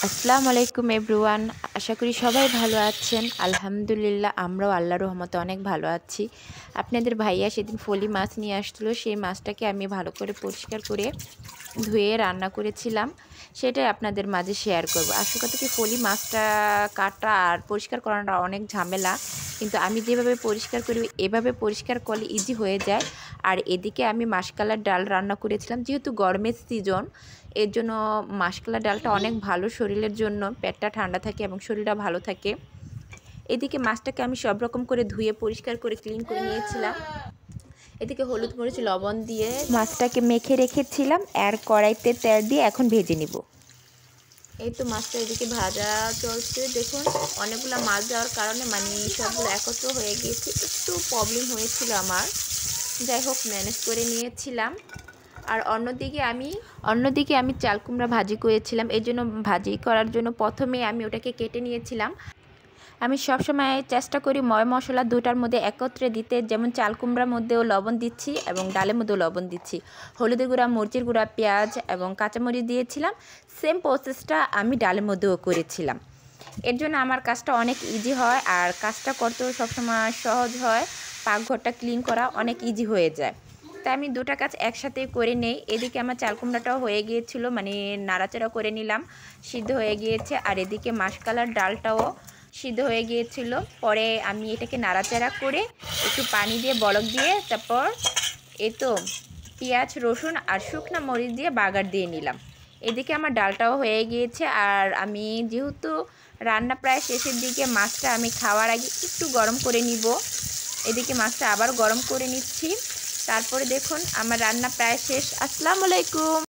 আসসালামু আলাইকুম এভরিওয়ান। আশা করি সবাই ভালো আছেন। আলহামদুলিল্লাহ আমরাও আল্লাহর রহমতে অনেক ভালো আছি। আপনাদের ভাইয়া সেদিন ফলি মাছ নিয়ে আসছিলো, সেই মাছটাকে আমি ভালো করে পরিষ্কার করে ধুয়ে রান্না করেছিলাম, সেটাই আপনাদের মাঝে শেয়ার করব। আসল কথা কি, ফলি মাছটা কাটা আর পরিষ্কার করাটা অনেক ঝামেলা, কিন্তু আমি যেভাবে পরিষ্কার করি এভাবে পরিষ্কার করলে ইজি হয়ে যায়। আর এদিকে আমি মাসকালার ডাল রান্না করেছিলাম, যেহেতু গরমের সিজন, এর জন্য মাসকালার ডালটা অনেক ভালো শরীরের জন্য, পেটটা ঠান্ডা থাকে এবং শরীরটা ভালো থাকে। এদিকে মাছটাকে আমি সব রকম করে ধুয়ে পরিষ্কার করে ক্লিন করে নিয়েছিলাম। এদিকে হলুদ মরিচ লবণ দিয়ে মাছটাকে মেখে রেখেছিলাম, আর কড়াইতে তেল দিয়ে এখন ভেজে নিব। এই তো মাছটা এদিকে ভাজা চলছে। দেখুন, অনেকগুলো মাছ দেওয়ার কারণে সবগুলো একত্র হয়ে গিয়েছে, একটু প্রবলেম হয়েছিল আমার, যাই হোক ম্যানেজ করে নিয়েছিলাম। আর অন্যদিকে আমি চাল কুমড়া ভাজি করেছিলাম। এই জন্য ভাজি করার জন্য প্রথমে আমি ওটাকে কেটে নিয়েছিলাম। আমি সবসময় চেষ্টা করি ময় মশলা দুটার মধ্যে একত্রে দিতে, যেমন চাল কুমড়ার মধ্যেও লবণ দিচ্ছি এবং ডালের মধ্যেও লবণ দিচ্ছি। হলুদের গুঁড়া, মরিচের গুঁড়া, পেঁয়াজ এবং কাঁচামরিচ দিয়েছিলাম। সেম প্রসেসটা আমি ডালের মধ্যেও করেছিলাম। এর জন্য আমার কাজটা অনেক ইজি হয়, আর কাজটা করতেও সবসময় সহজ হয়। পাকঘরটা ক্লিন করা অনেক ইজি হয়ে যায়। তাই আমি দুটা কাজ একসাথে করে নেই। এদিকে আমার চাল কুমড়াটাও হয়ে গিয়েছিল, নাড়াচাড়া করে নিলাম, সিদ্ধ হয়ে গিয়েছে। আর এদিকে মাসকালার ডালটাও সিদ্ধ হয়ে গিয়েছিল। পরে আমি এটাকে নাড়াচাড়া করে একটু পানি দিয়ে বলক দিয়ে তারপর এই তো পেঁয়াজ, রসুন আর শুকনো মরিচ দিয়ে বাগার দিয়ে নিলাম। এদিকে আমার ডালটাও হয়ে গিয়েছে। আর আমি যেহেতু রান্না প্রায় শেষের দিকে, মাছটা আমি খাওয়ার আগে একটু গরম করে নিব। এদিকে মাছটা আবার গরম করে নিচ্ছি। তারপরে দেখুন আমার রান্না প্রায় শেষ। আসসালামু আলাইকুম।